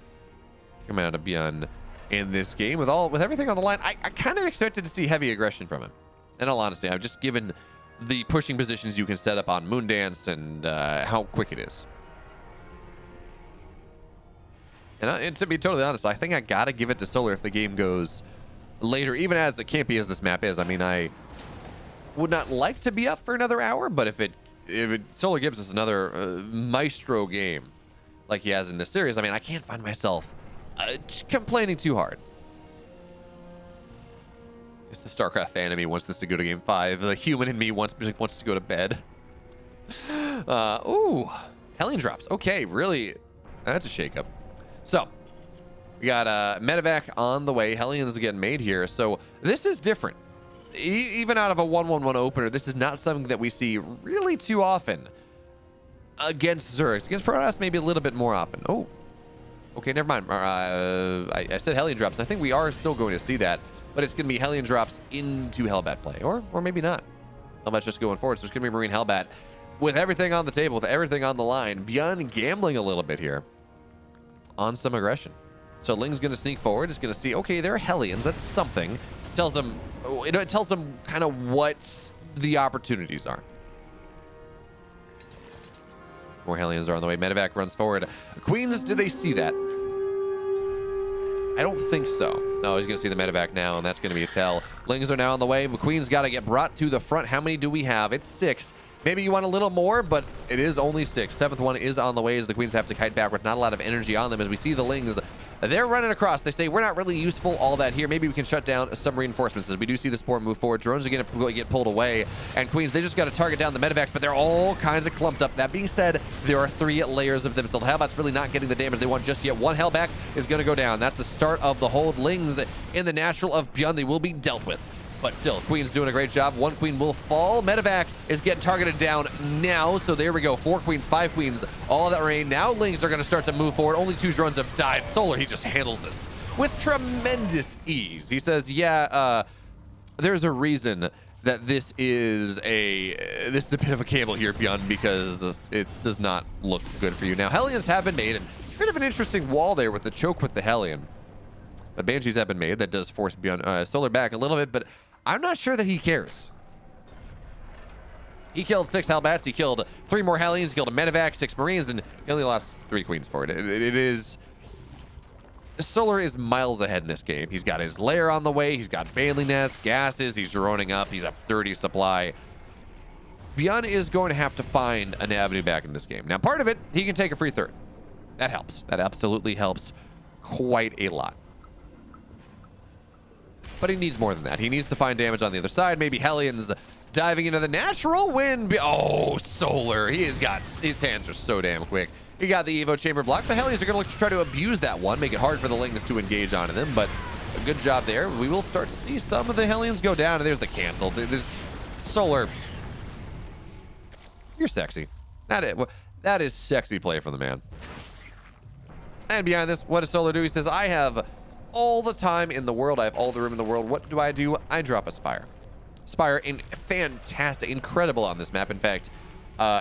coming out of Byun in this game with everything on the line. I kind of expected to see heavy aggression from him. In all honesty, I've just given the pushing positions you can set up on Moondance and how quick it is. And to be totally honest, I think I gotta give it to Solar if the game goes later, even as campy as this map is. I mean, I would not like to be up for another hour, but if Solar gives us another maestro game like he has in this series, I mean, I can't find myself complaining too hard. It's the StarCraft fan in me wants this to go to game 5. The human in me wants to go to bed. Ooh, Hellion drops. Okay, really, that's a shakeup. So, we got Medevac on the way. Hellions getting made here. So, this is different. Even out of a 1-1-1 opener, this is not something that we see really too often against Zergs. Against Protoss, maybe a little bit more often. Oh, okay, never mind. I said Hellion drops. I think we are still going to see that, but it's going to be Hellion drops into Hellbat play, or maybe not. Hellbat's just going forward, so it's going to be Marine Hellbat with everything on the table, with everything on the line. Byun gambling a little bit here on some aggression. So Ling's going to sneak forward. It's going to see, okay, there are Hellions. That's something. It tells them kind of what the opportunities are. More Hellions are on the way. Medevac runs forward. Queens, do they see that? I don't think so. No, he's going to see the Medevac now, and that's going to be a tell. Lings are now on the way. McQueen's got to get brought to the front. How many do we have? It's 6. Maybe you want a little more, but it is only 6. 7th one is on the way as the Queens have to kite backwards. Not a lot of energy on them as we see the Lings. They're running across. They say, we're not really useful all that here. Maybe we can shut down some reinforcements as we do see the Spore move forward. Drones are going to get pulled away. And Queens, they just got to target down the Medevacs, but they're all kinds of clumped up. That being said, there are 3 layers of them. So the Hellbat's really not getting the damage they want just yet. One Hellbat is going to go down. That's the start of the hold. Lings in the natural of Byun. They will be dealt with. But still, Queen's doing a great job. 1 Queen will fall. Medevac is getting targeted down now. So there we go. 4 Queens, 5 Queens, all of that remain. Now Lings are going to start to move forward. Only 2 drones have died. Solar, he just handles this with tremendous ease. He says, yeah, there's a reason that this is a bit of a cable here, Byun, because it does not look good for you. Now, Hellions have been made, and bit of an interesting wall there with the choke with the Hellion. But Banshees have been made. That does force Byun, Solar back a little bit, but I'm not sure that he cares. He killed 6 Hellbats. He killed 3 more Hellions. He killed a Medevac, 6 Marines, and he only lost 3 Queens for it. It is... Solar is miles ahead in this game. He's got his lair on the way. He's got Bailey Nest, gases. He's droning up. He's up 30 supply. Byun is going to have to find an avenue back in this game. Now, part of it, he can take a free third. That helps. That absolutely helps quite a lot. But he needs more than that. He needs to find damage on the other side. Maybe Hellions diving into the natural wind. Oh, Solar. He has got, his hands are so damn quick. He got the Evo chamber block, but Hellions are going to look to try to abuse that one, make it hard for the Lings to engage onto them, but a good job there. We will start to see some of the Hellions go down, and there's the cancel. This Solar, you're sexy. That is sexy play from the man. And behind this, what does Solar do? He says, I have all the time in the world. I have all the room in the world. What do? I drop a Spire. Spire, fantastic, incredible on this map. In fact,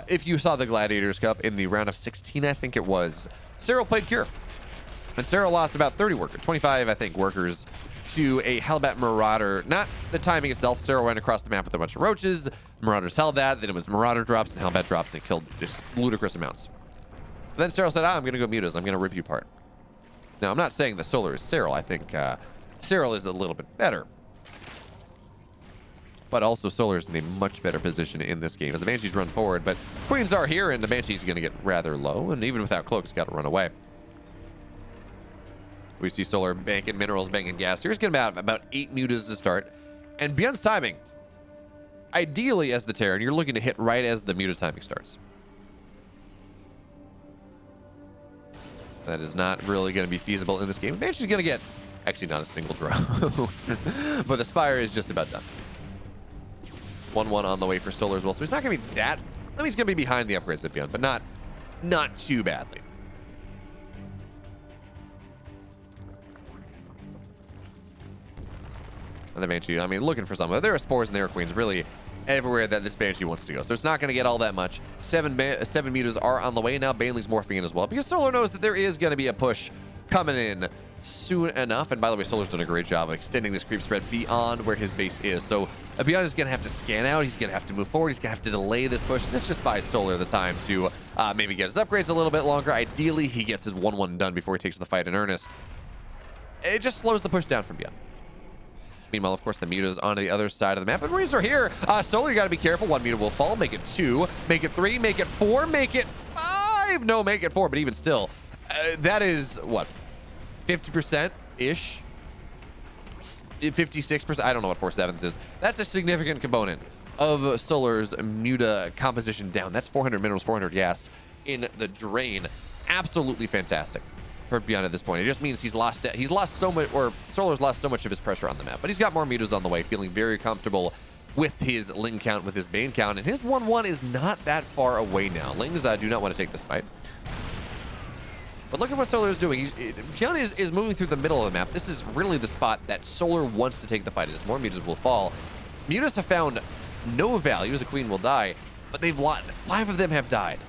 if you saw the Gladiators Cup in the round of 16, I think it was, Cyril played Cure. And Cyril lost about 30 workers, 25, I think, workers to a Hellbat Marauder. Not the timing itself. Cyril ran across the map with a bunch of roaches. Marauders held that. Then it was Marauder drops and Hellbat drops, and it killed just ludicrous amounts. Then Cyril said, I'm going to go Mutas. I'm going to rip you apart. Now, I'm not saying that Solar is Cyril. I think Cyril is a little bit better. But also Solar is in a much better position in this game as the Banshees run forward. But Queens are here, and the Banshees going to get rather low. And even without Cloak, it's got to run away. We see Solar banking minerals, banking gas. Here's going to be about 8 Mutas to start. And Byun's timing. Ideally, as the Terran, you're looking to hit right as the Muta timing starts. That is not really going to be feasible in this game. Banshee's going to get, actually not a single draw. But the Spire is just about done. 1-1 on the way for Solar as well. So he's not going to be that, I mean, he's going to be behind the upgrades at Byun, but not too badly. And the Banshee, I mean, looking for some. There are spores and there are queens really everywhere that this Banshee wants to go. So it's not going to get all that much. Seven Mutas are on the way now. Baneling's morphing in as well, because Solar knows that there is going to be a push coming in soon enough. And by the way, Solar's done a great job of extending this creep spread beyond where his base is. So Byun is going to have to scan out. He's going to have to move forward. He's going to have to delay this push. This just buys Solar the time to maybe get his upgrades a little bit longer. Ideally, he gets his 1-1 done before he takes the fight in earnest. It just slows the push down from Byun. Meanwhile, of course, the Mutas on the other side of the map. But Marines are here. Solar, you got to be careful. 1 Muta will fall. Make it 2. Make it 3. Make it 4. Make it 5. No, make it 4. But even still, that is, what, 50%-ish? 56%? I don't know what 4/7 is. That's a significant component of Solar's Muta composition down. That's 400 minerals, 400 gas in the drain. Absolutely fantastic for Byun at this point. It just means he's lost so much, or Solar's lost so much of his pressure on the map. But he's got more Mutas on the way, feeling very comfortable with his Ling count, with his Bane count, and his 1-1 is not that far away now. Lings do not want to take this fight. But look at what Solar is doing. Byun is moving through the middle of the map. This is really the spot that Solar wants to take the fight. As more Mutas will fall. Mutas have found no value as a queen will die, but they've lost. 5 of them have died.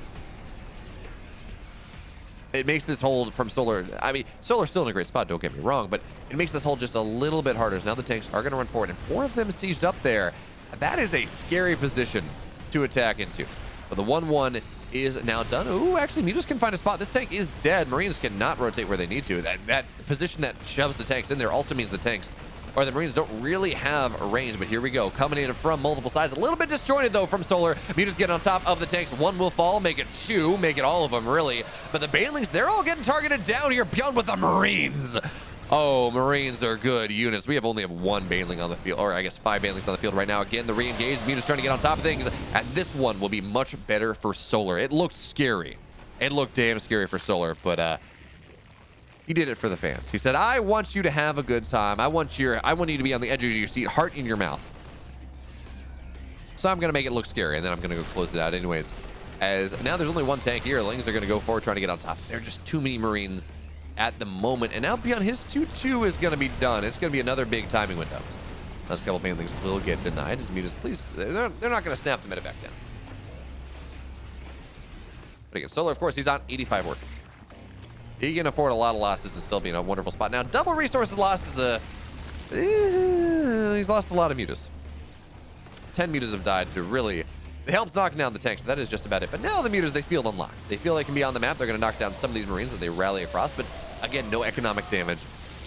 It makes this hold from Solar, I mean, Solar's still in a great spot, don't get me wrong, but it makes this hold just a little bit harder. So now the tanks are going to run forward, and 4 of them sieged up there. That is a scary position to attack into. But the 1-1 is now done. Ooh, actually, Mutas can find a spot. This tank is dead. Marines cannot rotate where they need to. That position that shoves the tanks in there also means the tanks, or the Marines, don't really have a range. But here we go, coming in from multiple sides. A little bit disjointed, though, from Solar. Mutas get on top of the tanks. 1 will fall, make it 2, make it all of them, really. But the Banelings, they're all getting targeted down here. Byun with the Marines. Oh, Marines are good units. We only have 1 Baneling on the field, or I guess 5 Banelings on the field right now. Again, the re-engage. Mutas trying to get on top of things. And this one will be much better for Solar. It looked scary. It looked damn scary for Solar, but he did it for the fans. He said, I want you to have a good time. I want you to be on the edge of your seat, heart in your mouth. So I'm going to make it look scary, and then I'm going to go close it out anyways. As now there's only 1 tank here. Lings are going to go forward trying to get on top. There are just too many Marines at the moment. And now Byun, his 2-2 is going to be done. It's going to be another big timing window. Those couple Banelings will get denied. As Mutas, please, they're not going to snap the meta back down. But again, Solar, of course, he's on 85 workers. He can afford a lot of losses and still be in a wonderful spot. Now, double resources lost is he's lost a lot of Mutas. 10 Mutas have died to really... It helps knocking down the tanks, but that is just about it. But now the Mutas, they feel unlocked. They feel they can be on the map. They're going to knock down some of these Marines as they rally across. But again, no economic damage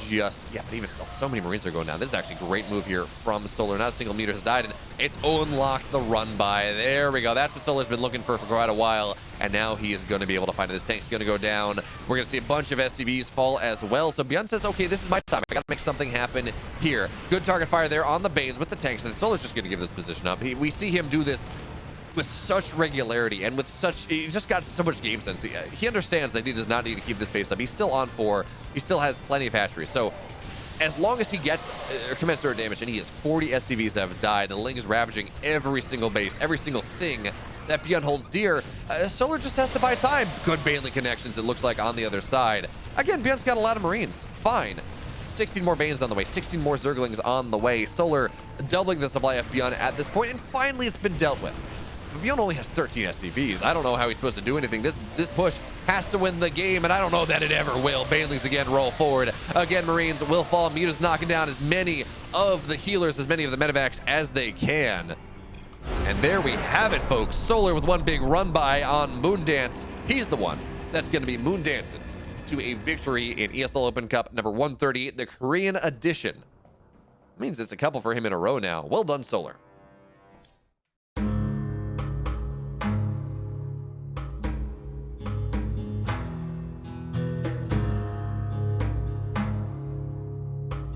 just, yeah, but even still, so many Marines are going down. This is actually a great move here from Solar. Not a single meter has died, and it's unlocked the run by. There we go. That's what Solar's been looking for quite a while, and now he is going to be able to find it. This tank's going to go down. We're going to see a bunch of SCVs fall as well. So Byun says, okay, this is my time. I got to make something happen here. Good target fire there on the Banes with the tanks, and Solar's just going to give this position up. We see him do this with such regularity and with such, he's just got so much game sense. He understands that he does not need to keep this pace up. He's still on 4. He still has plenty of hatcheries. So as long as he gets commensurate damage, and he has 40 SCVs that have died, and Ling is ravaging every single base, every single thing that Byun holds dear, Solar just has to buy time. Good Baneling connections, it looks like, on the other side. Again, Byun's got a lot of Marines. Fine. 16 more Banes on the way, 16 more Zerglings on the way. Solar doubling the supply of Byun at this point, and finally it's been dealt with. Byun only has 13 SCVs. I don't know how he's supposed to do anything. This push has to win the game, and I don't know that it ever will. Banelings again roll forward. Again, Marines will fall. Muta's knocking down as many of the healers, as many of the medevacs as they can. And there we have it, folks. Solar with one big run by on Moondance. He's the one that's going to be Moondancing to a victory in ESL Open Cup number 138, the Korean edition. Means it's a couple for him in a row now. Well done, Solar.